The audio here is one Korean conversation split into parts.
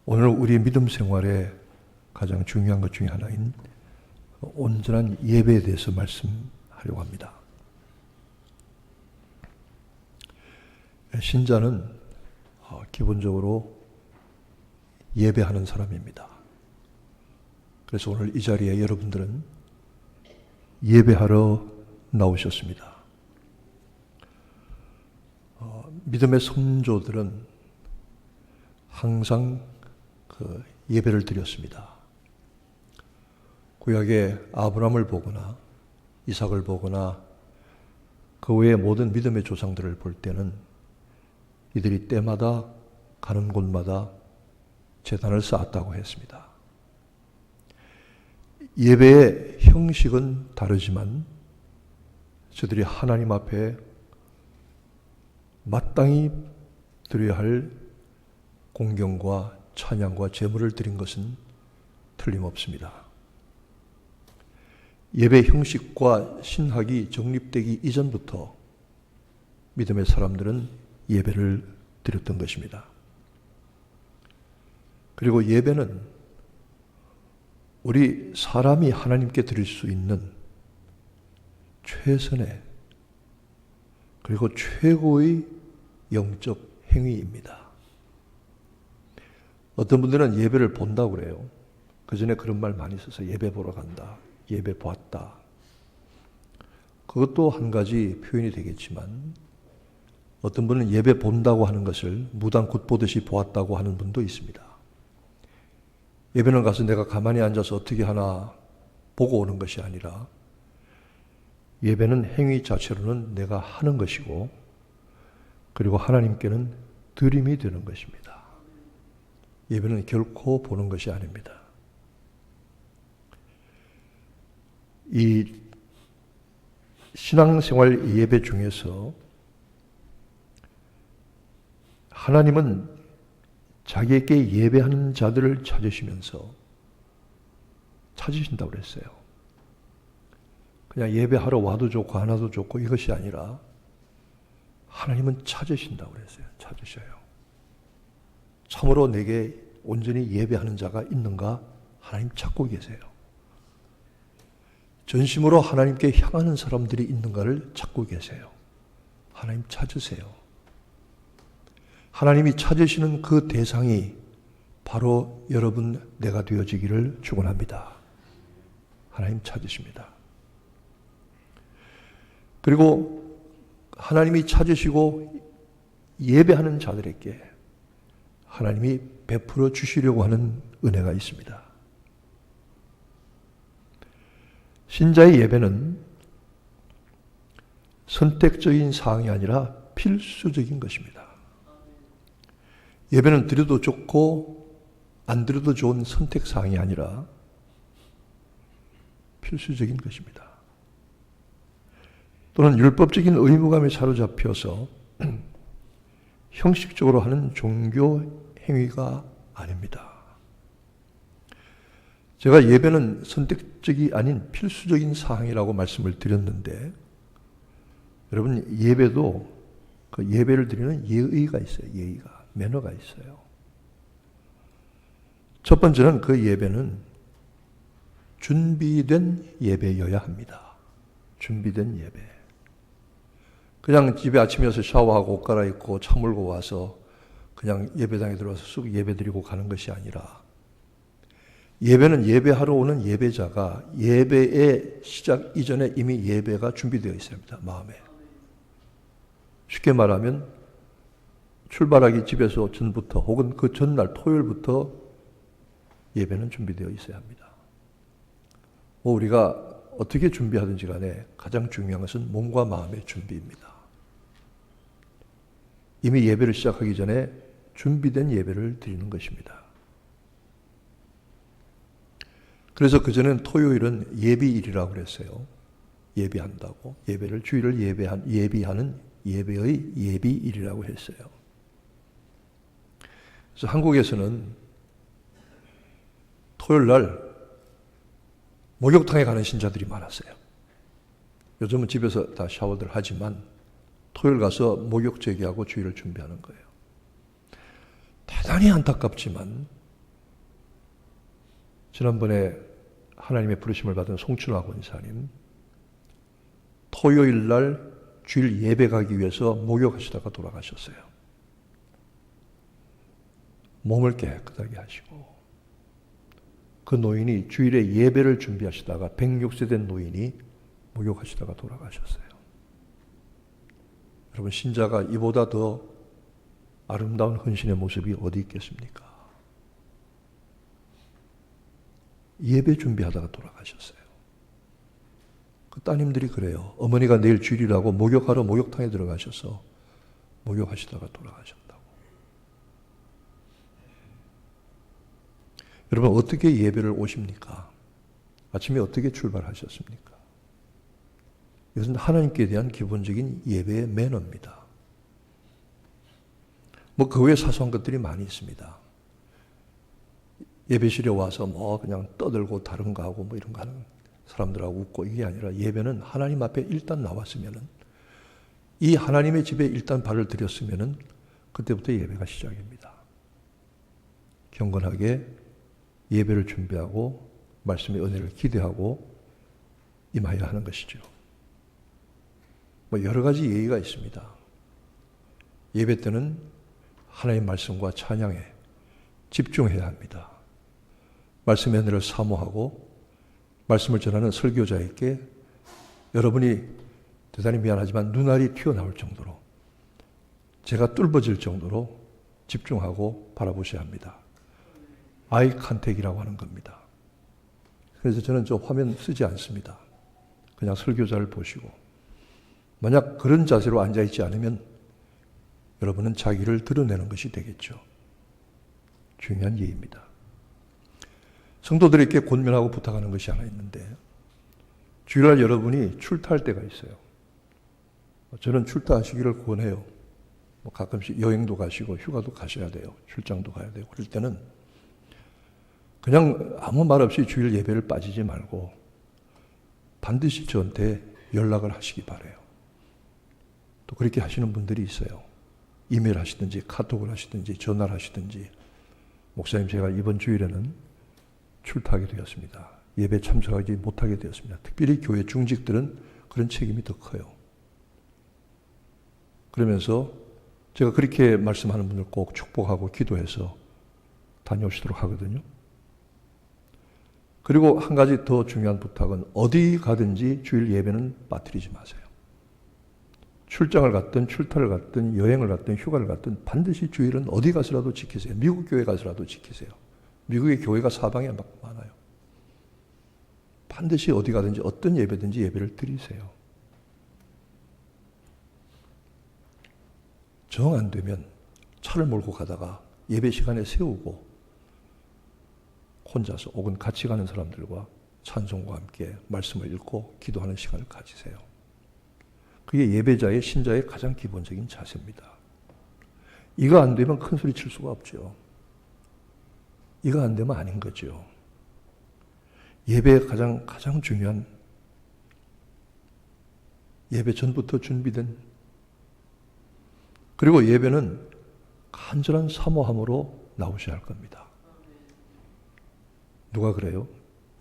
오늘 우리의 믿음 생활에 가장 중요한 것 중에 하나인 온전한 예배에 대해서 말씀하려고 합니다. 신자는 기본적으로 예배하는 사람입니다. 그래서 오늘 이 자리에 여러분들은 예배하러 나오셨습니다. 믿음의 선조들은 항상 예배를 드렸습니다. 구약의 아브라함을 보거나 이삭을 보거나 그 외의 모든 믿음의 조상들을 볼 때는 이들이 때마다 가는 곳마다 제단을 쌓았다고 했습니다. 예배의 형식은 다르지만 저들이 하나님 앞에 마땅히 드려야 할 공경과 찬양과 제물을 드린 것은 틀림없습니다. 예배 형식과 신학이 정립되기 이전부터 믿음의 사람들은 예배를 드렸던 것입니다. 그리고 예배는 우리 사람이 하나님께 드릴 수 있는 최선의 그리고 최고의 영적 행위입니다. 어떤 분들은 예배를 본다고 그래요. 그 전에 그런 말 많이 써서 예배 보러 간다. 예배 보았다. 그것도 한 가지 표현이 되겠지만 어떤 분은 예배 본다고 하는 것을 무당 굿 보듯이 보았다고 하는 분도 있습니다. 예배는 가서 내가 가만히 앉아서 어떻게 하나 보고 오는 것이 아니라 예배는 행위 자체로는 내가 하는 것이고 그리고 하나님께는 드림이 되는 것입니다. 예배는 결코 보는 것이 아닙니다. 이 신앙생활 예배 중에서 하나님은 자기에게 예배하는 자들을 찾으신다고 그랬어요. 그냥 예배하러 와도 좋고 안 와도 좋고 이것이 아니라 하나님은 찾으신다고 그랬어요. 찾으셔요. 참으로 내게 온전히 예배하는 자가 있는가? 하나님 찾고 계세요. 전심으로 하나님께 향하는 사람들이 있는가를 찾고 계세요. 하나님 찾으세요. 하나님이 찾으시는 그 대상이 바로 여러분 내가 되어지기를 축원합니다. 하나님 찾으십니다. 그리고 하나님이 찾으시고 예배하는 자들에게 하나님이 베풀어 주시려고 하는 은혜가 있습니다. 신자의 예배는 선택적인 사항이 아니라 필수적인 것입니다. 예배는 드려도 좋고 안 드려도 좋은 선택 사항이 아니라 필수적인 것입니다. 또는 율법적인 의무감에 사로잡혀서 형식적으로 하는 종교 행위가 아닙니다. 제가 예배는 선택적이 아닌 필수적인 사항이라고 말씀을 드렸는데 여러분 예배도 그 예배를 드리는 예의가 있어요. 예의가. 매너가 있어요. 첫 번째는 그 예배는 준비된 예배여야 합니다. 준비된 예배. 그냥 집에 아침에 와서 샤워하고 옷 갈아입고 차 몰고 와서 그냥 예배당에 들어와서 쑥 예배 드리고 가는 것이 아니라 예배는 예배하러 오는 예배자가 예배의 시작 이전에 이미 예배가 준비되어 있어야 합니다. 마음에. 쉽게 말하면 출발하기 집에서 전부터 혹은 그 전날 토요일부터 예배는 준비되어 있어야 합니다. 우리가 어떻게 준비하든지 간에 가장 중요한 것은 몸과 마음의 준비입니다. 이미 예배를 시작하기 전에 준비된 예배를 드리는 것입니다. 그래서 그전엔 토요일은 예비일이라고 그랬어요. 예비한다고. 예배를, 주일을 예비하는 예배의 예비일이라고 했어요. 그래서 한국에서는 토요일 날 목욕탕에 가는 신자들이 많았어요. 요즘은 집에서 다 샤워들 하지만 토요일 가서 목욕 제기하고 주일을 준비하는 거예요. 대단히 안타깝지만 지난번에 하나님의 부르심을 받은 송춘화 권사님, 토요일 날 주일 예배 가기 위해서 목욕하시다가 돌아가셨어요. 몸을 깨끗하게 하시고, 그 노인이 주일에 예배를 준비하시다가 106세 된 노인이 목욕하시다가 돌아가셨어요. 여러분, 신자가 이보다 더 아름다운 헌신의 모습이 어디 있겠습니까? 예배 준비하다가 돌아가셨어요. 그 따님들이 그래요. 어머니가 내일 주일이라고 목욕하러 목욕탕에 들어가셔서 목욕하시다가 돌아가셨다고. 여러분, 어떻게 예배를 오십니까? 아침에 어떻게 출발하셨습니까? 이것은 하나님께 대한 기본적인 예배의 매너입니다. 그 외에 사소한 것들이 많이 있습니다. 예배실에 와서 그냥 떠들고 다른 거 하고 이런 거 하는 사람들하고 웃고, 이게 아니라 예배는 하나님 앞에 일단 나왔으면은, 이 하나님의 집에 일단 발을 들였으면은 그때부터 예배가 시작입니다. 경건하게 예배를 준비하고 말씀의 은혜를 기대하고 임하여야 하는 것이죠. 여러 가지 예의가 있습니다. 예배 때는 하나님의 말씀과 찬양에 집중해야 합니다. 말씀의 은혜를 사모하고 말씀을 전하는 설교자에게 여러분이 대단히 미안하지만 눈알이 튀어나올 정도로, 제가 뚫어질 정도로 집중하고 바라보셔야 합니다. 아이 컨택이라고 하는 겁니다. 그래서 저는 저 화면 쓰지 않습니다. 그냥 설교자를 보시고, 만약 그런 자세로 앉아있지 않으면 여러분은 자기를 드러내는 것이 되겠죠. 중요한 예입니다. 성도들에게 권면하고 부탁하는 것이 하나 있는데, 주일날 여러분이 출타할 때가 있어요. 저는 출타하시기를 권해요. 가끔씩 여행도 가시고 휴가도 가셔야 돼요. 출장도 가야 되고. 그럴 때는 그냥 아무 말 없이 주일 예배를 빠지지 말고 반드시 저한테 연락을 하시기 바라요. 또 그렇게 하시는 분들이 있어요. 이메일 하시든지 카톡을 하시든지 전화를 하시든지, 목사님 제가 이번 주일에는 출타하게 되었습니다. 예배 참석하지 못하게 되었습니다. 특별히 교회 중직들은 그런 책임이 더 커요. 그러면서 제가 그렇게 말씀하는 분들 꼭 축복하고 기도해서 다녀오시도록 하거든요. 그리고 한 가지 더 중요한 부탁은, 어디 가든지 주일 예배는 빠뜨리지 마세요. 출장을 갔든 출타를 갔든 여행을 갔든 휴가를 갔든 반드시 주일은 어디 가서라도 지키세요. 미국 교회 가서라도 지키세요. 미국의 교회가 사방에 많아요. 반드시 어디 가든지 어떤 예배든지 예배를 드리세요. 정 안 되면 차를 몰고 가다가 예배 시간에 세우고 혼자서 혹은 같이 가는 사람들과 찬송과 함께 말씀을 읽고 기도하는 시간을 가지세요. 그게 예배자의, 신자의 가장 기본적인 자세입니다. 이거 안 되면 큰 소리 칠 수가 없죠. 이거 안 되면 아닌 거죠. 예배의 가장 중요한, 예배 전부터 준비된, 그리고 예배는 간절한 사모함으로 나오셔야 할 겁니다. 누가 그래요?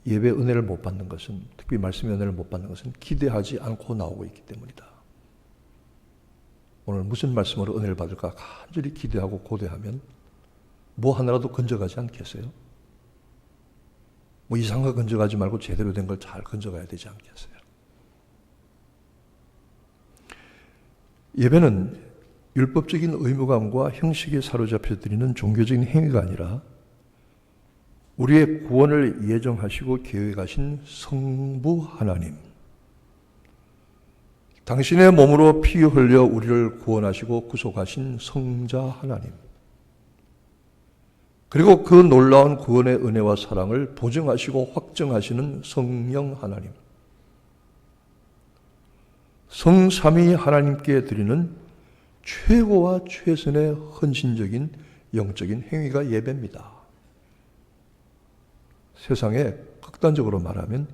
예배 은혜를 못 받는 것은, 특히 말씀의 은혜를 못 받는 것은 기대하지 않고 나오고 있기 때문이다. 오늘 무슨 말씀으로 은혜를 받을까 간절히 기대하고 고대하면 뭐 하나라도 건져가지 않겠어요? 이상한 거 건져가지 말고 제대로 된 걸 잘 건져가야 되지 않겠어요? 예배는 율법적인 의무감과 형식에 사로잡혀 드리는 종교적인 행위가 아니라 우리의 구원을 예정하시고 계획하신 성부 하나님, 당신의 몸으로 피 흘려 우리를 구원하시고 구속하신 성자 하나님, 그리고 그 놀라운 구원의 은혜와 사랑을 보증하시고 확정하시는 성령 하나님, 성삼위 하나님께 드리는 최고와 최선의 헌신적인 영적인 행위가 예배입니다. 세상에 극단적으로 말하면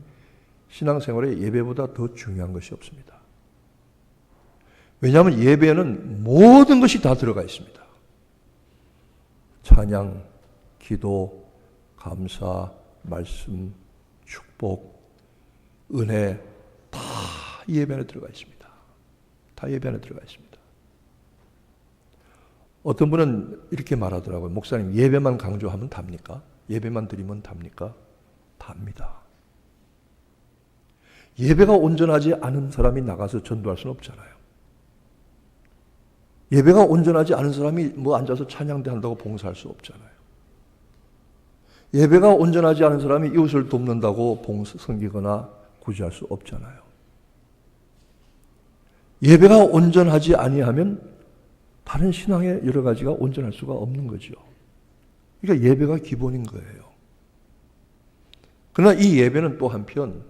신앙생활에 예배보다 더 중요한 것이 없습니다. 왜냐하면 예배에는 모든 것이 다 들어가 있습니다. 찬양, 기도, 감사, 말씀, 축복, 은혜 다 예배 안에 들어가 있습니다. 다 예배 안에 들어가 있습니다. 어떤 분은 이렇게 말하더라고요. 목사님, 예배만 강조하면 답니까? 예배만 드리면 답니까? 답니다. 예배가 온전하지 않은 사람이 나가서 전도할 수는 없잖아요. 예배가 온전하지 않은 사람이 앉아서 찬양대 한다고 봉사할 수 없잖아요. 예배가 온전하지 않은 사람이 이웃을 돕는다고 섬기거나 구제할 수 없잖아요. 예배가 온전하지 아니하면 다른 신앙의 여러 가지가 온전할 수가 없는 거죠. 그러니까 예배가 기본인 거예요. 그러나 이 예배는 또 한편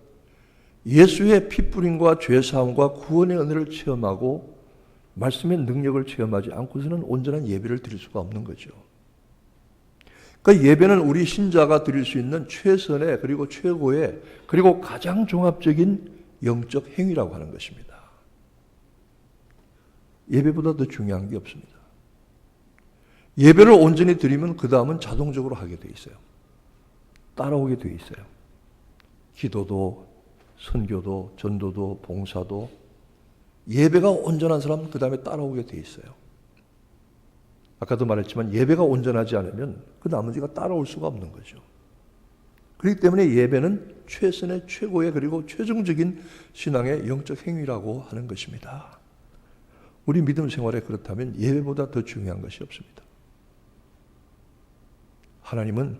예수의 피뿌림과 죄사함과 구원의 은혜를 체험하고 말씀의 능력을 체험하지 않고서는 온전한 예배를 드릴 수가 없는 거죠. 그러니까 예배는 우리 신자가 드릴 수 있는 최선의 그리고 최고의 그리고 가장 종합적인 영적 행위라고 하는 것입니다. 예배보다 더 중요한 게 없습니다. 예배를 온전히 드리면 그 다음은 자동적으로 하게 돼 있어요. 따라오게 돼 있어요. 기도도, 선교도, 전도도, 봉사도 예배가 온전한 사람은 그 다음에 따라오게 돼 있어요. 아까도 말했지만 예배가 온전하지 않으면 그 나머지가 따라올 수가 없는 거죠. 그렇기 때문에 예배는 최선의 최고의 그리고 최종적인 신앙의 영적 행위라고 하는 것입니다. 우리 믿음 생활에 그렇다면 예배보다 더 중요한 것이 없습니다. 하나님은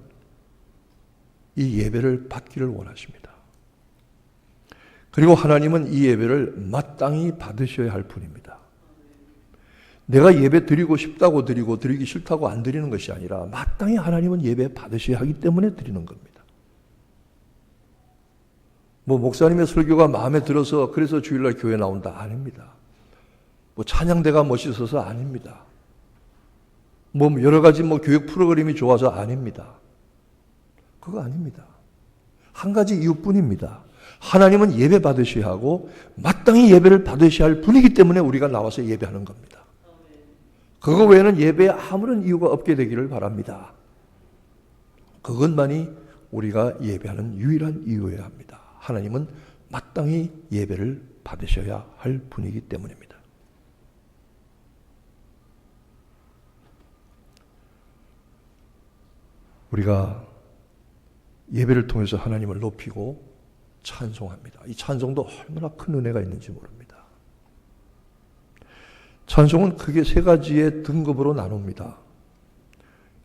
이 예배를 받기를 원하십니다. 그리고 하나님은 이 예배를 마땅히 받으셔야 할 분입니다. 내가 예배 드리고 싶다고 드리고 드리기 싫다고 안 드리는 것이 아니라 마땅히 하나님은 예배 받으셔야 하기 때문에 드리는 겁니다. 목사님의 설교가 마음에 들어서 그래서 주일날 교회 나온다 아닙니다. 찬양대가 멋있어서 아닙니다. 여러 가지 교육 프로그램이 좋아서 아닙니다. 그거 아닙니다. 한 가지 이유뿐입니다. 하나님은 예배 받으셔야 하고 마땅히 예배를 받으셔야 할 분이기 때문에 우리가 나와서 예배하는 겁니다. 그거 외에는 예배에 아무런 이유가 없게 되기를 바랍니다. 그것만이 우리가 예배하는 유일한 이유여야 합니다. 하나님은 마땅히 예배를 받으셔야 할 분이기 때문입니다. 우리가 예배를 통해서 하나님을 높이고 찬송합니다. 이 찬송도 얼마나 큰 은혜가 있는지 모릅니다. 찬송은 크게 세 가지의 등급으로 나눕니다.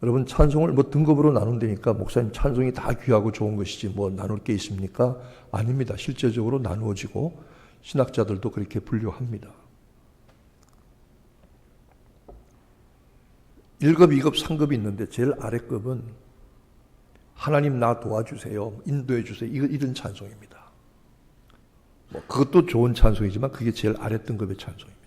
여러분 찬송을 등급으로 나눈다니까 목사님 찬송이 다 귀하고 좋은 것이지 나눌 게 있습니까? 아닙니다. 실제적으로 나누어지고 신학자들도 그렇게 분류합니다. 1급, 2급, 3급이 있는데 제일 아래급은 하나님 나 도와주세요. 인도해 주세요. 이런 찬송입니다. 그것도 좋은 찬송이지만 그게 제일 아래 등급의 찬송입니다.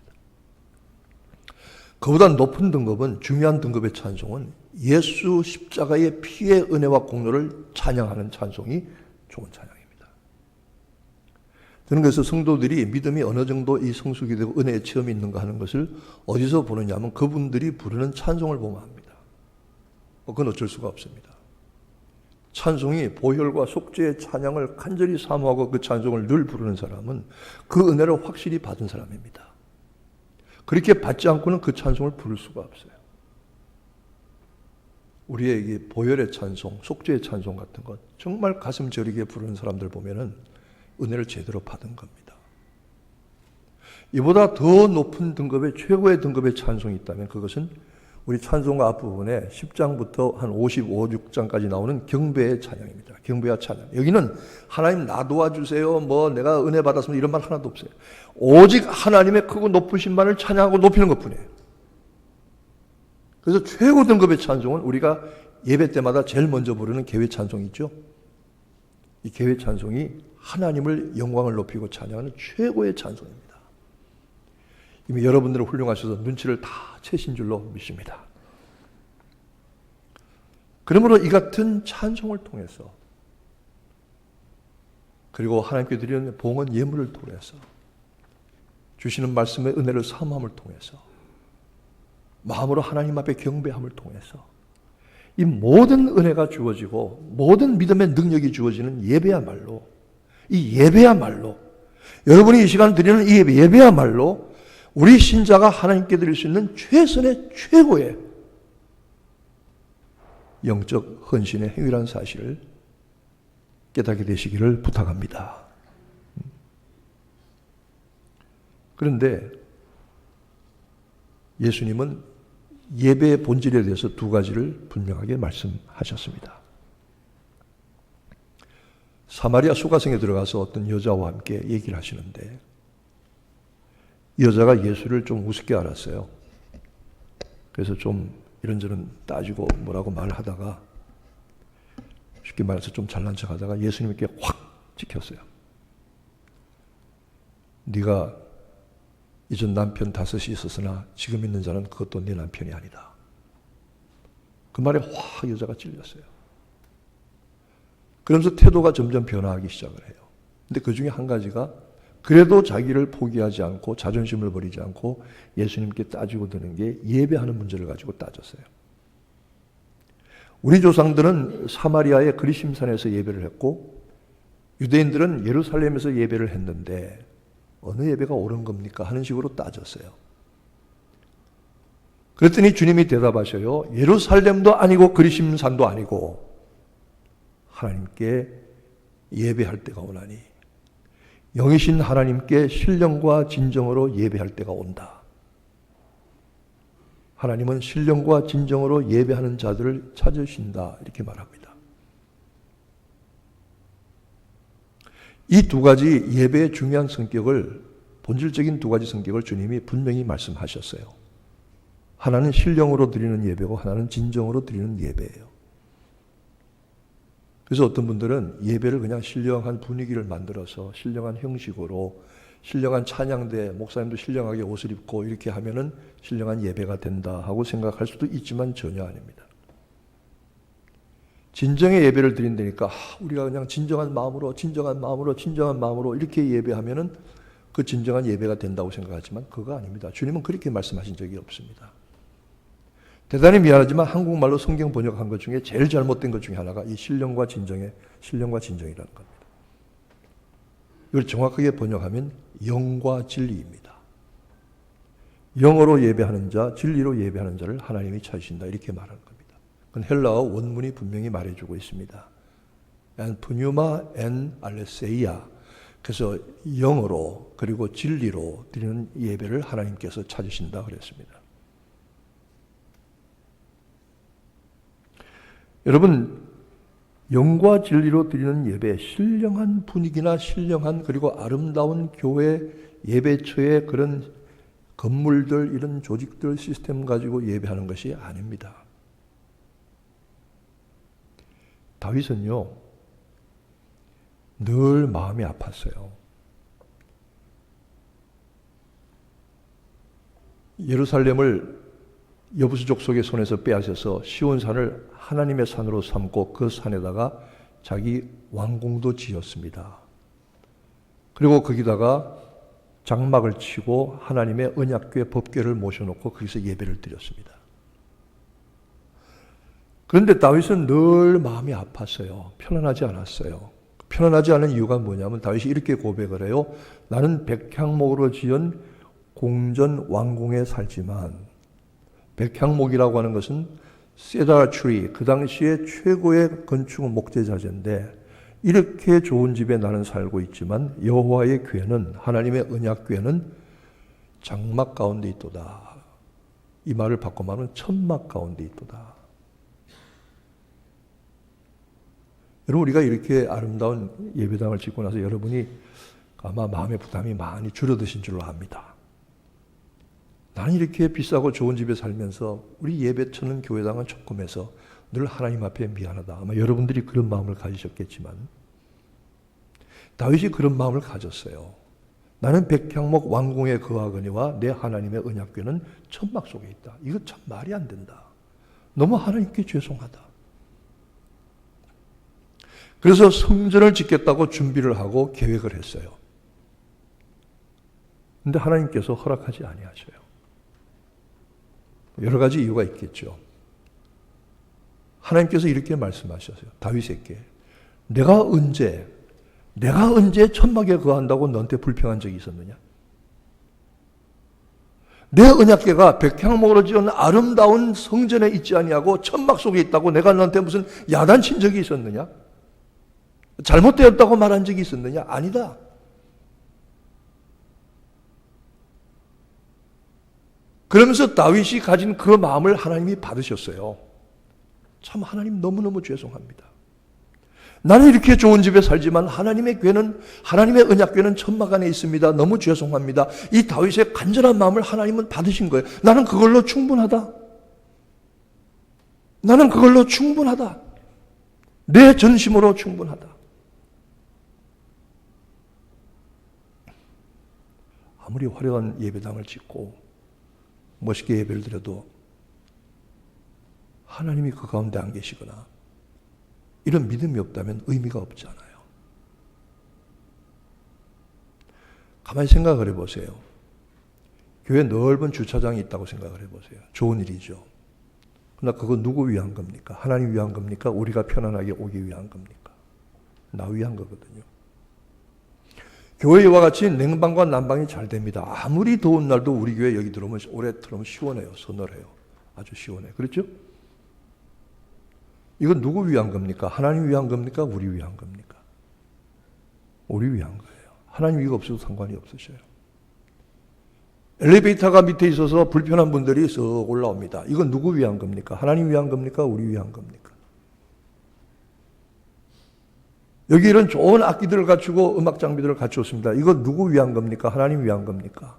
그보다 높은 등급은 중요한 등급의 찬송은 예수 십자가의 피의 은혜와 공로를 찬양하는 찬송이 좋은 찬양입니다. 저는 그래서 성도들이 믿음이 어느 정도 이 성숙이 되고 은혜의 체험이 있는가 하는 것을 어디서 보느냐 하면 그분들이 부르는 찬송을 보면 합니다. 그건 어쩔 수가 없습니다. 찬송이 보혈과 속죄의 찬양을 간절히 사모하고 그 찬송을 늘 부르는 사람은 그 은혜를 확실히 받은 사람입니다. 그렇게 받지 않고는 그 찬송을 부를 수가 없어요. 우리의 이 보혈의 찬송, 속죄의 찬송 같은 것 정말 가슴 저리게 부르는 사람들 보면은 은혜를 제대로 받은 겁니다. 이보다 더 높은 등급의 최고의 등급의 찬송이 있다면 그것은 우리 찬송가 앞부분에 10장부터 한 55, 6장까지 나오는 경배의 찬양입니다. 경배와 찬양. 여기는 하나님 나 도와주세요. 내가 은혜 받았으면 이런 말 하나도 없어요. 오직 하나님의 크고 높으신만을 찬양하고 높이는 것뿐이에요. 그래서 최고 등급의 찬송은 우리가 예배 때마다 제일 먼저 부르는 개회 찬송이죠. 이 개회 찬송이 하나님을 영광을 높이고 찬양하는 최고의 찬송입니다. 이미 여러분들은 훌륭하셔서 눈치를 다 채신 줄로 믿습니다. 그러므로 이 같은 찬송을 통해서 그리고 하나님께 드리는 봉헌 예물을 통해서 주시는 말씀의 은혜를 사모함을 통해서 마음으로 하나님 앞에 경배함을 통해서 이 모든 은혜가 주어지고 모든 믿음의 능력이 주어지는 예배야말로, 이 예배야말로, 여러분이 이 시간 드리는 이 예배야말로 우리 신자가 하나님께 드릴 수 있는 최선의 최고의 영적 헌신의 행위라는 사실을 깨닫게 되시기를 부탁합니다. 그런데 예수님은 예배의 본질에 대해서 두 가지를 분명하게 말씀하셨습니다. 사마리아 수가성에 들어가서 어떤 여자와 함께 얘기를 하시는데 이 여자가 예수를 좀 우습게 알았어요. 그래서 좀 이런저런 따지고 뭐라고 말하다가 쉽게 말해서 좀 잘난 척하다가 예수님께 확 찍혔어요. 네가 이전 남편 5이 있었으나 지금 있는 자는 그것도 네 남편이 아니다. 그 말에 확 여자가 찔렸어요. 그러면서 태도가 점점 변화하기 시작을 해요. 근데 그 중에 한 가지가 그래도 자기를 포기하지 않고 자존심을 버리지 않고 예수님께 따지고 드는 게 예배하는 문제를 가지고 따졌어요. 우리 조상들은 사마리아의 그리심산에서 예배를 했고 유대인들은 예루살렘에서 예배를 했는데 어느 예배가 옳은 겁니까? 하는 식으로 따졌어요. 그랬더니 주님이 대답하셔요. 예루살렘도 아니고 그리심산도 아니고 하나님께 예배할 때가 오나니 영이신 하나님께 신령과 진정으로 예배할 때가 온다. 하나님은 신령과 진정으로 예배하는 자들을 찾으신다. 이렇게 말합니다. 이 두 가지 예배의 중요한 성격을, 본질적인 두 가지 성격을 주님이 분명히 말씀하셨어요. 하나는 신령으로 드리는 예배고 하나는 진정으로 드리는 예배예요. 그래서 어떤 분들은 예배를 그냥 신령한 분위기를 만들어서 신령한 형식으로 신령한 찬양대, 목사님도 신령하게 옷을 입고 이렇게 하면은 신령한 예배가 된다 하고 생각할 수도 있지만 전혀 아닙니다. 진정의 예배를 드린다니까 우리가 그냥 진정한 마음으로 이렇게 예배하면은 그 진정한 예배가 된다고 생각하지만 그거 아닙니다. 주님은 그렇게 말씀하신 적이 없습니다. 대단히 미안하지만 한국말로 성경 번역한 것 중에 제일 잘못된 것 중에 하나가 이 신령과 진정이라는 겁니다. 이걸 정확하게 번역하면 영과 진리입니다. 영어로 예배하는 자, 진리로 예배하는 자를 하나님이 찾으신다 이렇게 말하는 겁니다. 그건 헬라어 원문이 분명히 말해주고 있습니다. 엔 푸뉴마 엔 알레세이아. 그래서 영어로 그리고 진리로 드리는 예배를 하나님께서 찾으신다 그랬습니다. 여러분, 영과 진리로 드리는 예배, 신령한 분위기나 신령한 그리고 아름다운 교회 예배처의 그런 건물들, 이런 조직들, 시스템 가지고 예배하는 것이 아닙니다. 다윗은요, 늘 마음이 아팠어요. 예루살렘을 여부수 족속의 손에서 빼앗아서 시온산을 하나님의 산으로 삼고 그 산에다가 자기 왕궁도 지었습니다. 그리고 거기다가 장막을 치고 하나님의 언약궤 법궤를 모셔놓고 거기서 예배를 드렸습니다. 그런데 다윗은 늘 마음이 아팠어요. 편안하지 않았어요. 편안하지 않은 이유가 뭐냐면 다윗이 이렇게 고백을 해요. 나는 백향목으로 지은 공전 왕궁에 살지만, 백향목이라고 하는 것은 세다 트리, 그 당시에 최고의 건축 목재자재인데 이렇게 좋은 집에 나는 살고 있지만 여호와의 궤는, 하나님의 언약궤는 장막 가운데 있도다. 이 말을 바꿔 말하면 천막 가운데 있도다. 여러분, 우리가 이렇게 아름다운 예배당을 짓고 나서 여러분이 아마 마음의 부담이 많이 줄어드신 줄로 압니다. 나는 이렇게 비싸고 좋은 집에 살면서 우리 예배처는 교회당은 조금해서 늘 하나님 앞에 미안하다. 아마 여러분들이 그런 마음을 가지셨겠지만 다윗이 그런 마음을 가졌어요. 나는 백향목 왕궁에 거하거니와 내 하나님의 언약궤는 천막 속에 있다. 이거 참 말이 안 된다. 너무 하나님께 죄송하다. 그래서 성전을 짓겠다고 준비를 하고 계획을 했어요. 그런데 하나님께서 허락하지 아니하셔요. 여러 가지 이유가 있겠죠. 하나님께서 이렇게 말씀하셨어요. 다윗에게 내가 언제 천막에 거한다고 너한테 불평한 적이 있었느냐? 내 언약궤가 백향목으로 지은 아름다운 성전에 있지 아니하고 천막 속에 있다고 내가 너한테 무슨 야단친 적이 있었느냐? 잘못되었다고 말한 적이 있었느냐? 아니다. 그러면서 다윗이 가진 그 마음을 하나님이 받으셨어요. 참 하나님 너무너무 죄송합니다. 나는 이렇게 좋은 집에 살지만 하나님의 언약궤는 천막 안에 있습니다. 너무 죄송합니다. 이 다윗의 간절한 마음을 하나님은 받으신 거예요. 나는 그걸로 충분하다. 나는 그걸로 충분하다. 내 전심으로 충분하다. 아무리 화려한 예배당을 짓고 멋있게 예배를 드려도 하나님이 그 가운데 안 계시거나 이런 믿음이 없다면 의미가 없잖아요. 가만히 생각을 해보세요. 교회 넓은 주차장이 있다고 생각을 해보세요. 좋은 일이죠. 그러나 그거 누구 위한 겁니까? 하나님 위한 겁니까? 우리가 편안하게 오기 위한 겁니까? 나 위한 거거든요. 교회와 같이 냉방과 난방이 잘 됩니다. 아무리 더운 날도 우리 교회 여기 들어오면 오래 들어오면 시원해요. 서늘해요. 아주 시원해요. 그렇죠? 이건 누구 위한 겁니까? 하나님 위한 겁니까? 우리 위한 겁니까? 우리 위한 거예요. 하나님 이거 없어도 상관이 없으셔요. 엘리베이터가 밑에 있어서 불편한 분들이 쓱 올라옵니다. 이건 누구 위한 겁니까? 하나님 위한 겁니까? 우리 위한 겁니까? 여기 이런 좋은 악기들을 갖추고 음악 장비들을 갖추었습니다. 이거 누구 위한 겁니까? 하나님 위한 겁니까?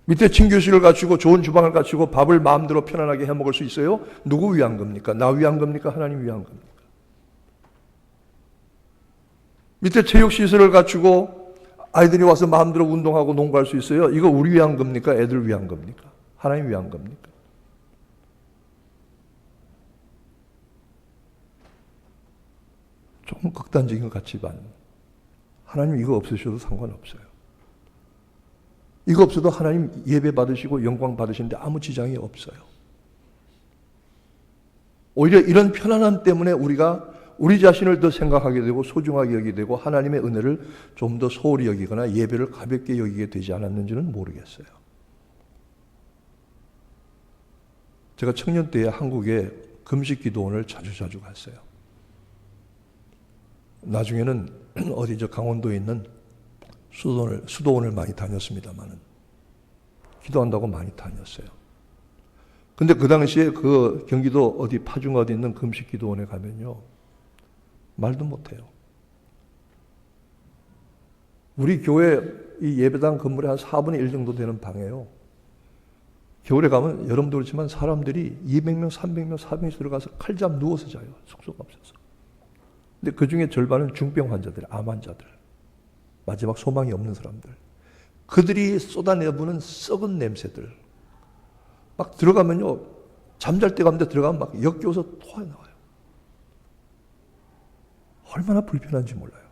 밑에 침교실을 갖추고 좋은 주방을 갖추고 밥을 마음대로 편안하게 해 먹을 수 있어요? 누구 위한 겁니까? 나 위한 겁니까? 하나님 위한 겁니까? 밑에 체육시설을 갖추고 아이들이 와서 마음대로 운동하고 농구할 수 있어요? 이거 우리 위한 겁니까? 애들 위한 겁니까? 하나님 위한 겁니까? 조금 극단적인 것 같지만 하나님 이거 없으셔도 상관없어요. 이거 없어도 하나님 예배 받으시고 영광 받으시는데 아무 지장이 없어요. 오히려 이런 편안함 때문에 우리가 우리 자신을 더 생각하게 되고 소중하게 여기게 되고 하나님의 은혜를 좀 더 소홀히 여기거나 예배를 가볍게 여기게 되지 않았는지는 모르겠어요. 제가 청년 때에 한국에 금식 기도원을 자주 갔어요. 나중에는 어디 강원도에 있는 수도원을 많이 다녔습니다만은 기도한다고 많이 다녔어요. 근데 그 당시에 그 경기도 어디 파중 어디 있는 금식 기도원에 가면요 말도 못해요. 우리 교회 이 예배당 건물의 한 4분의 1 정도 되는 방에요. 겨울에 가면 여러분도 그렇지만 사람들이 200명, 300명, 400명씩 들어가서 칼잠 누워서 자요. 숙소가 없어서. 근데 그 중에 절반은 중병 환자들, 암 환자들. 마지막 소망이 없는 사람들. 그들이 쏟아내보는 썩은 냄새들. 막 들어가면요. 잠잘 때 가는데 들어가면 막 역겨워서 토가 나와요. 얼마나 불편한지 몰라요.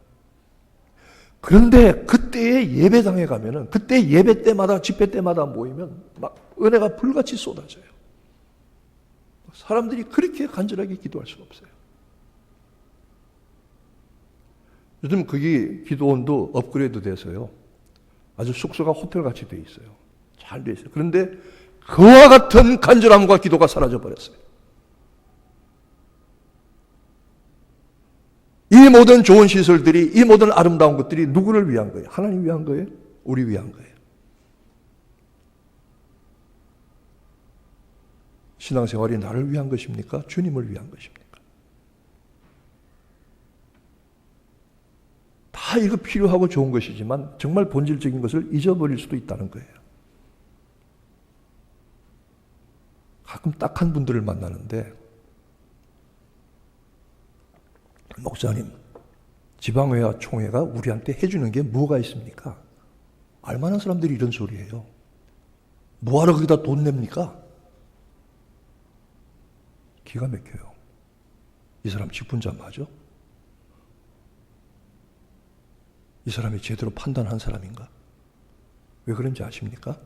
그런데 그때의 예배당에 가면은 그때 예배 때마다 집회 때마다 모이면 막 은혜가 불같이 쏟아져요. 사람들이 그렇게 간절하게 기도할 수가 없어요. 요즘 거기 기도원도 업그레이드 돼서요. 아주 숙소가 호텔같이 돼 있어요. 잘 돼 있어요. 그런데 그와 같은 간절함과 기도가 사라져 버렸어요. 이 모든 좋은 시설들이, 이 모든 아름다운 것들이 누구를 위한 거예요? 하나님 위한 거예요? 우리 위한 거예요? 신앙생활이 나를 위한 것입니까? 주님을 위한 것입니까? 다 이거 필요하고 좋은 것이지만 정말 본질적인 것을 잊어버릴 수도 있다는 거예요. 가끔 딱한 분들을 만나는데 목사님, 지방회와 총회가 우리한테 해주는 게 뭐가 있습니까? 알만한 사람들이 이런 소리예요. 뭐하러 거기다 돈 냅니까? 기가 막혀요. 이 사람 직분자 맞아? 이 사람이 제대로 판단한 사람인가? 왜 그런지 아십니까?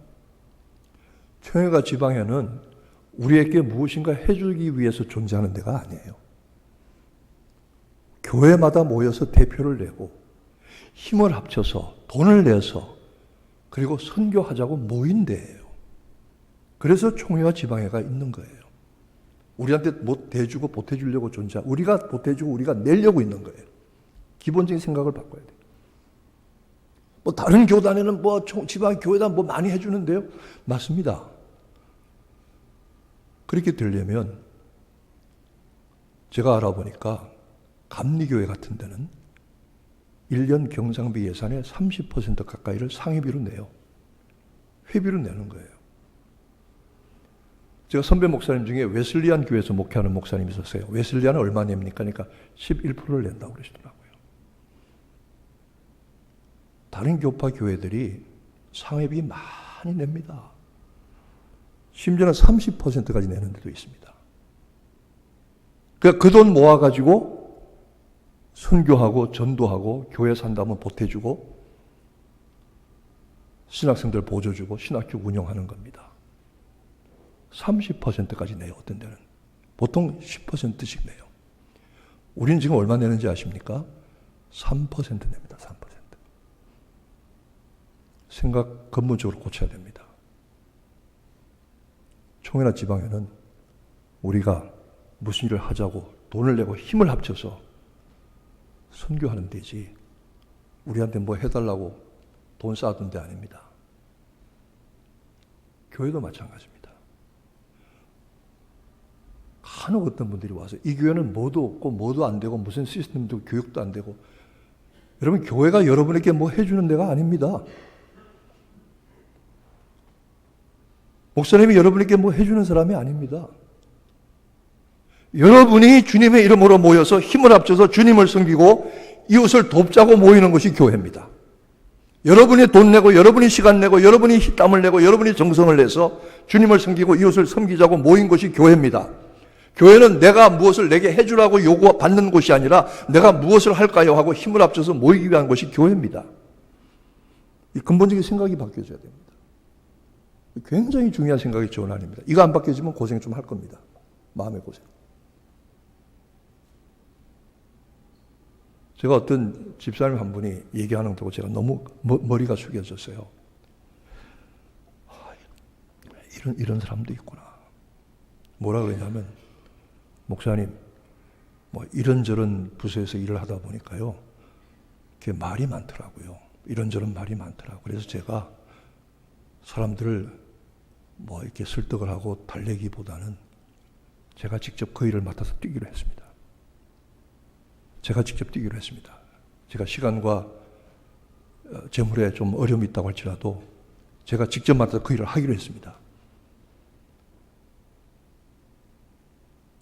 총회가 지방회는 우리에게 무엇인가 해주기 위해서 존재하는 데가 아니에요. 교회마다 모여서 대표를 내고 힘을 합쳐서 돈을 내서 그리고 선교하자고 모인 데예요. 그래서 총회와 지방회가 있는 거예요. 우리한테 못 대주고 보태주려고 우리가 보태주고 우리가 내려고 있는 거예요. 기본적인 생각을 바꿔야 돼요. 뭐 다른 교단에는 뭐 지방 교회단 뭐 많이 해주는데요. 맞습니다. 그렇게 되려면 제가 알아보니까 감리교회 같은 데는 1년 경상비 예산의 30% 가까이를 상회비로 내요. 회비로 내는 거예요. 제가 선배 목사님 중에 웨슬리안 교회에서 목회하는 목사님이 있었어요. 웨슬리안은 얼마 냅니까? 그러니까 11%를 낸다고 그러시더라고요. 다른 교파 교회들이 상회비 많이 냅니다. 심지어는 30%까지 내는 데도 있습니다. 그러니까 그 돈 모아가지고 선교하고 전도하고 교회 산다면 보태주고 신학생들 보조주고 신학교 운영하는 겁니다. 30%까지 내요. 어떤 데는. 보통 10%씩 내요. 우리는 지금 얼마 내는지 아십니까? 3% 냅니다. 3%. 생각 근본적으로 고쳐야 됩니다. 총회나 지방에는 우리가 무슨 일을 하자고 돈을 내고 힘을 합쳐서 선교하는 데지 우리한테 뭐 해달라고 돈 쌓아둔 데 아닙니다. 교회도 마찬가지입니다. 간혹 어떤 분들이 와서 이 교회는 뭐도 없고 뭐도 안 되고 무슨 시스템도 교육도 안 되고 여러분 교회가 여러분에게 뭐 해주는 데가 아닙니다. 목사님이 여러분에게 뭐 해주는 사람이 아닙니다. 여러분이 주님의 이름으로 모여서 힘을 합쳐서 주님을 섬기고 이웃을 돕자고 모이는 것이 교회입니다. 여러분이 돈 내고 여러분이 시간 내고 여러분이 땀을 내고 여러분이 정성을 내서 주님을 섬기고 이웃을 섬기자고 모인 것이 교회입니다. 교회는 내가 무엇을 내게 해주라고 요구받는 곳이 아니라 내가 무엇을 할까요 하고 힘을 합쳐서 모이기 위한 것이 교회입니다. 이 근본적인 생각이 바뀌어져야 됩니다. 굉장히 중요한 생각이 좋은 아닙니다. 이거 안 바뀌어지면 고생 좀 할 겁니다. 마음의 고생. 제가 어떤 집사님 한 분이 얘기하는 거 듣고 제가 너무 머리가 숙여졌어요. 이런 사람도 있구나. 뭐라 그러냐면 목사님 뭐 이런저런 부서에서 일을 하다 보니까요. 그게 말이 많더라고요. 이런저런 말이 많더라고요. 그래서 제가 사람들을 뭐 이렇게 설득을 하고 달래기보다는 제가 직접 그 일을 맡아서 뛰기로 했습니다. 제가 직접 뛰기로 했습니다. 제가 시간과 재물에 좀 어려움이 있다고 할지라도 제가 직접 맡아서 그 일을 하기로 했습니다.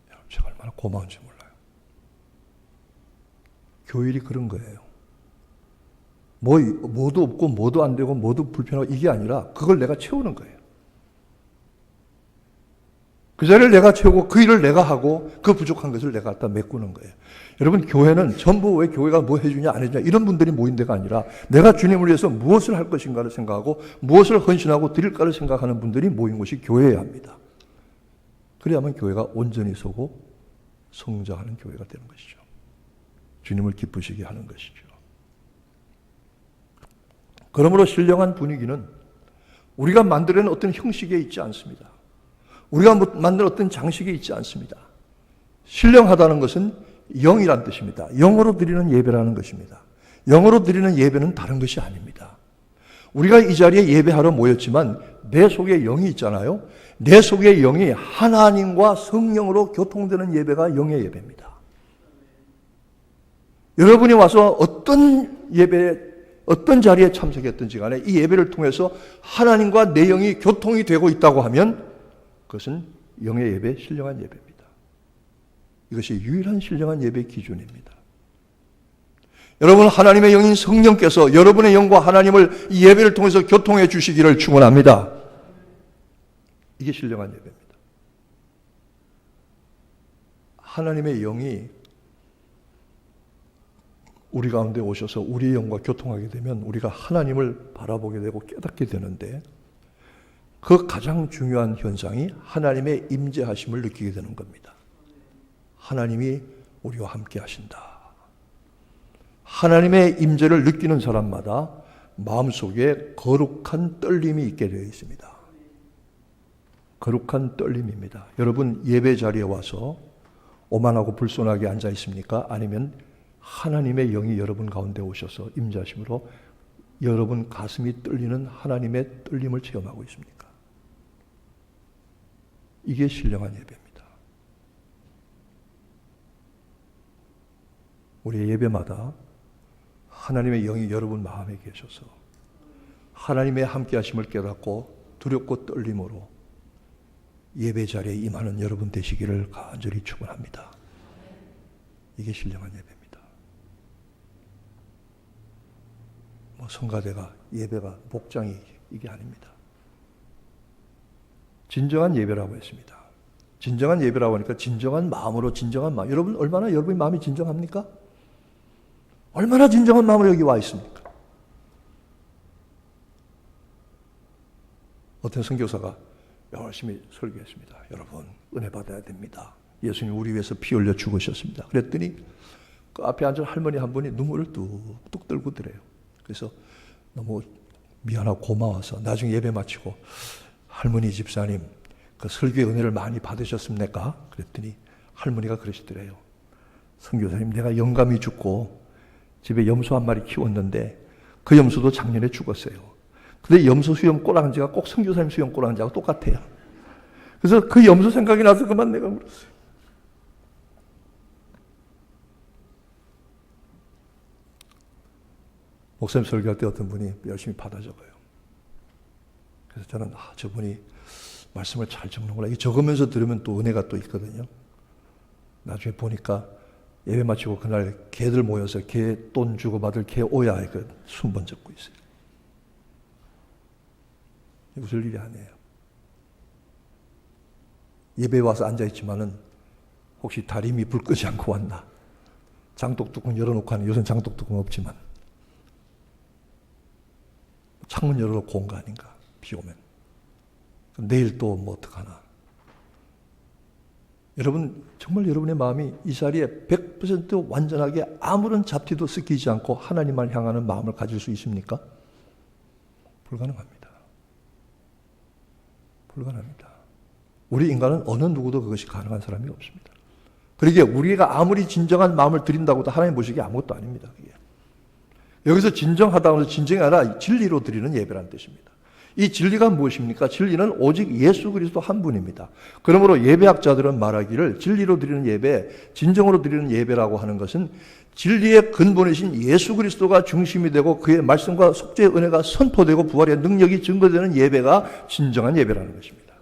여러분, 제가 얼마나 고마운지 몰라요. 교일이 그런 거예요. 뭐도 없고 뭐도 안 되고 뭐도 불편하고 이게 아니라 그걸 내가 채우는 거예요. 그 자리를 내가 채우고 그 일을 내가 하고 그 부족한 것을 내가 갖다 메꾸는 거예요. 여러분 교회는 전부 왜 교회가 뭐 해주냐 안 해주냐 이런 분들이 모인 데가 아니라 내가 주님을 위해서 무엇을 할 것인가를 생각하고 무엇을 헌신하고 드릴까를 생각하는 분들이 모인 곳이 교회여야 합니다. 그래야만 교회가 온전히 서고 성장하는 교회가 되는 것이죠. 주님을 기쁘시게 하는 것이죠. 그러므로 신령한 분위기는 우리가 만들어낸 어떤 형식에 있지 않습니다. 우리가 만든 어떤 장식에 있지 않습니다. 신령하다는 것은 영이란 뜻입니다. 영으로 드리는 예배라는 것입니다. 영으로 드리는 예배는 다른 것이 아닙니다. 우리가 이 자리에 예배하러 모였지만 내 속에 영이 있잖아요. 내 속에 영이 하나님과 성령으로 교통되는 예배가 영의 예배입니다. 여러분이 와서 어떤 자리에 참석했든지 간에 이 예배를 통해서 하나님과 내 영이 교통이 되고 있다고 하면 그것은 영의 예배, 신령한 예배입니다. 이것이 유일한 신령한 예배의 기준입니다. 여러분 하나님의 영인 성령께서 여러분의 영과 하나님을 이 예배를 통해서 교통해 주시기를 축원합니다. 이게 신령한 예배입니다. 하나님의 영이 우리 가운데 오셔서 우리의 영과 교통하게 되면 우리가 하나님을 바라보게 되고 깨닫게 되는데 그 가장 중요한 현상이 하나님의 임재하심을 느끼게 되는 겁니다. 하나님이 우리와 함께 하신다. 하나님의 임재를 느끼는 사람마다 마음속에 거룩한 떨림이 있게 되어 있습니다. 거룩한 떨림입니다. 여러분 예배 자리에 와서 오만하고 불손하게 앉아 있습니까? 아니면 하나님의 영이 여러분 가운데 오셔서 임재하심으로 여러분 가슴이 떨리는 하나님의 떨림을 체험하고 있습니까? 이게 신령한 예배입니다. 우리의 예배마다 하나님의 영이 여러분 마음에 계셔서 하나님의 함께하심을 깨닫고 두렵고 떨림으로 예배 자리에 임하는 여러분 되시기를 간절히 축원합니다. 이게 신령한 예배입니다. 뭐 성가대가 예배가 복장이 이게 아닙니다. 진정한 예배라고 했습니다. 진정한 예배라고 하니까 진정한 마음으로 진정한 마음. 여러분 얼마나 여러분의 마음이 진정합니까? 얼마나 진정한 마음으로 여기 와 있습니까? 어떤 선교사가 열심히 설교했습니다. 여러분 은혜 받아야 됩니다. 예수님 우리 위해서 피 흘려 죽으셨습니다. 그랬더니 그 앞에 앉은 할머니 한 분이 눈물을 뚝뚝 떨고 그래요. 그래서 너무 미안하고 고마워서 나중에 예배 마치고 할머니 집사님 그 설교의 은혜를 많이 받으셨습니까? 그랬더니 할머니가 그러시더래요. 선교사님 내가 영감이 죽고 집에 염소 한 마리 키웠는데 그 염소도 작년에 죽었어요. 근데 염소 수염 꼬랑지가 꼭 선교사님 수염 꼬랑지하고 똑같아요. 그래서 그 염소 생각이 나서 그만 내가 물었어요. 목사님 설교할 때 어떤 분이 열심히 받아 적어요. 그래서 저는 저분이 말씀을 잘 적는구나. 이 적으면서 들으면 또 은혜가 또 있거든요. 나중에 보니까 예배 마치고 그날 개들 모여서 개 돈 주고 받을 개 오야에 그 순번 적고 있어요. 웃을 일이 아니에요. 예배에 와서 앉아있지만은 혹시 다리미 불 끄지 않고 왔나? 장독뚜껑 열어놓고 하는, 요새는 장독뚜껑 없지만 창문 열어놓고 온 거 아닌가? 비 오면. 내일 또 뭐 어떡하나? 여러분 정말 여러분의 마음이 이 자리에 100% 완전하게 아무런 잡티도 섞이지 않고 하나님만 향하는 마음을 가질 수 있습니까? 불가능합니다. 불가능합니다. 우리 인간은 어느 누구도 그것이 가능한 사람이 없습니다. 그러기에 우리가 아무리 진정한 마음을 드린다고도 하나님 보시기에 아무것도 아닙니다. 그게. 여기서 진정하다고 해서 진정이 아니라 진리로 드리는 예배라는 뜻입니다. 이 진리가 무엇입니까? 진리는 오직 예수 그리스도 한 분입니다. 그러므로 예배학자들은 말하기를 진리로 드리는 예배, 진정으로 드리는 예배라고 하는 것은 진리의 근본이신 예수 그리스도가 중심이 되고 그의 말씀과 속죄의 은혜가 선포되고 부활의 능력이 증거되는 예배가 진정한 예배라는 것입니다.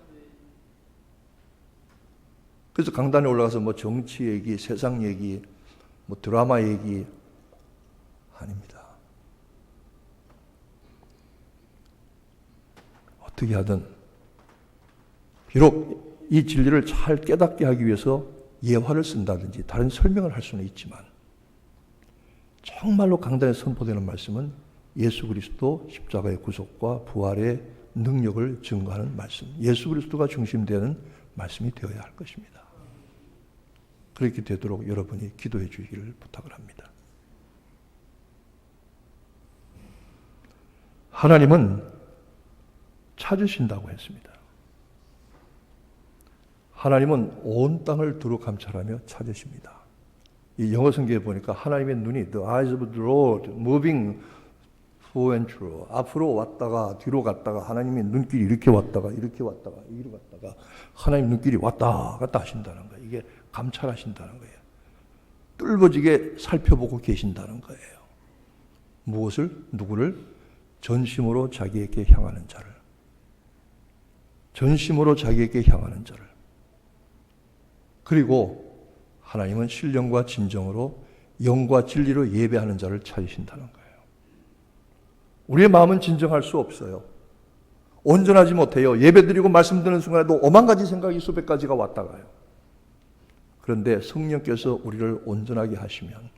그래서 강단에 올라가서 뭐 정치 얘기, 세상 얘기, 뭐 드라마 얘기 아닙니다. 어떻게 하든 비록 이 진리를 잘 깨닫게 하기 위해서 예화를 쓴다든지 다른 설명을 할 수는 있지만 정말로 강단에 선포되는 말씀은 예수 그리스도 십자가의 구속과 부활의 능력을 증거하는 말씀, 예수 그리스도가 중심되는 말씀이 되어야 할 것입니다. 그렇게 되도록 여러분이 기도해 주시기를 부탁을 합니다. 하나님은 찾으신다고 했습니다. 하나님은 온 땅을 두루 감찰하며 찾으십니다. 이 영어 성경에 보니까 하나님의 눈이 the eyes of the Lord moving through and through 앞으로 왔다가 뒤로 갔다가 하나님의 눈길이 이렇게 왔다가 이렇게 왔다가 이리 갔다가 하나님 눈길이 왔다 갔다 하신다는 거예요. 이게 감찰하신다는 거예요. 뚫어지게 살펴보고 계신다는 거예요. 무엇을? 누구를? 전심으로 자기에게 향하는 자를. 전심으로 자기에게 향하는 자를. 그리고 하나님은 신령과 진정으로 영과 진리로 예배하는 자를 찾으신다는 거예요. 우리의 마음은 진정할 수 없어요. 온전하지 못해요. 예배드리고 말씀 듣는 순간에도 오만 가지 생각이 수백 가지가 왔다 가요. 그런데 성령께서 우리를 온전하게 하시면,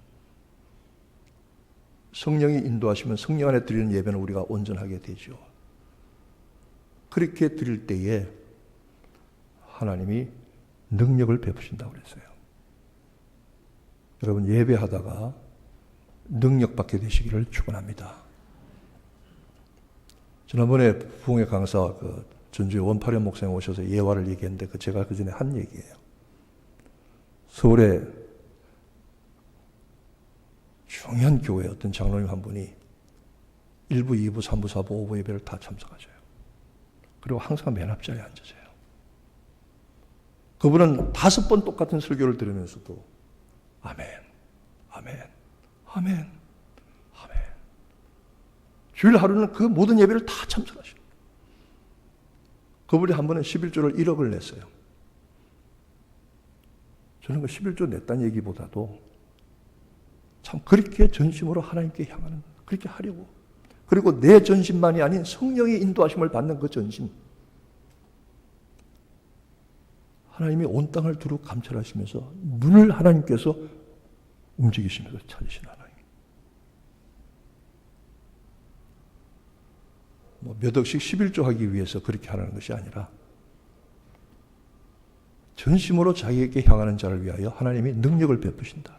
성령이 인도하시면 성령 안에 드리는 예배는 우리가 온전하게 되죠. 그렇게 드릴 때에 하나님이 능력을 베푸신다고 그랬어요. 여러분 예배하다가 능력받게 되시기를 축원합니다. 지난번에 부흥회 강사 전주의 원파련 목사님 오셔서 예화를 얘기했는데 제가 그 전에 한 얘기예요. 서울에 중요한 교회 어떤 장로님 한 분이 1부, 2부, 3부, 4부, 5부 예배를 다 참석하셔요. 그리고 항상 맨 앞자리에 앉으세요. 그분은 5번 똑같은 설교를 들으면서도 아멘, 아멘, 아멘, 아멘. 주일 하루는 그 모든 예배를 다 참석하셔요. 그분이 한 번은 11조를 1억을 냈어요. 저는 그 11조 냈다는 얘기보다도 참 그렇게 전심으로 하나님께 향하는, 그렇게 하려고. 그리고 내 전심만이 아닌 성령의 인도하심을 받는 그 전심. 하나님이 온 땅을 두루 감찰하시면서 눈을 하나님께서 움직이시면서 찾으시는 하나님. 몇 억씩 11조 하기 위해서 그렇게 하라는 것이 아니라 전심으로 자기에게 향하는 자를 위하여 하나님이 능력을 베푸신다.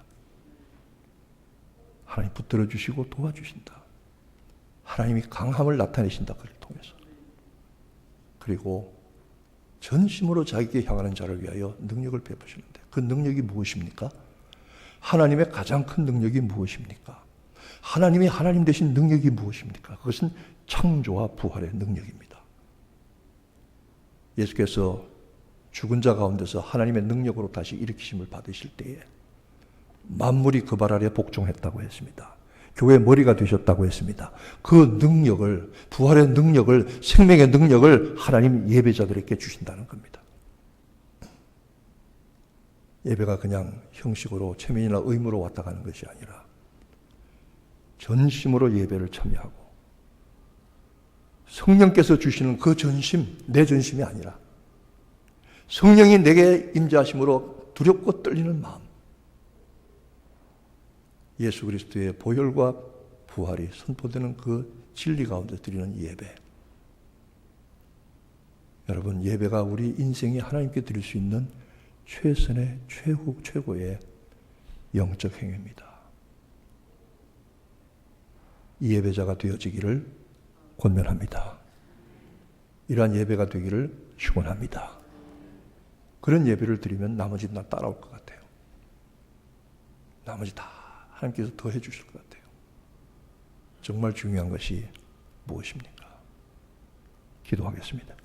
하나님 붙들어 주시고 도와주신다. 하나님이 강함을 나타내신다. 그를 통해서. 그리고 전심으로 자기에게 향하는 자를 위하여 능력을 베푸시는데 그 능력이 무엇입니까? 하나님의 가장 큰 능력이 무엇입니까? 하나님이 하나님 되신 능력이 무엇입니까? 그것은 창조와 부활의 능력입니다. 예수께서 죽은 자 가운데서 하나님의 능력으로 다시 일으키심을 받으실 때에 만물이 그 발 아래 복종했다고 했습니다. 교회의 머리가 되셨다고 했습니다. 그 능력을, 부활의 능력을, 생명의 능력을 하나님 예배자들에게 주신다는 겁니다. 예배가 그냥 형식으로 체면이나 의무로 왔다 가는 것이 아니라 전심으로 예배를 참여하고 성령께서 주시는 그 전심, 내 전심이 아니라 성령이 내게 임재하심으로 두렵고 떨리는 마음, 예수 그리스도의 보혈과 부활이 선포되는 그 진리 가운데 드리는 예배. 여러분, 예배가 우리 인생이 하나님께 드릴 수 있는 최선의 최고의 영적 행위입니다. 이 예배자가 되어지기를 권면합니다. 이러한 예배가 되기를 축원합니다. 그런 예배를 드리면 나머지 다 따라올 것 같아요. 나머지 다 하나님께서 더 해주실 것 같아요. 정말 중요한 것이 무엇입니까? 기도하겠습니다.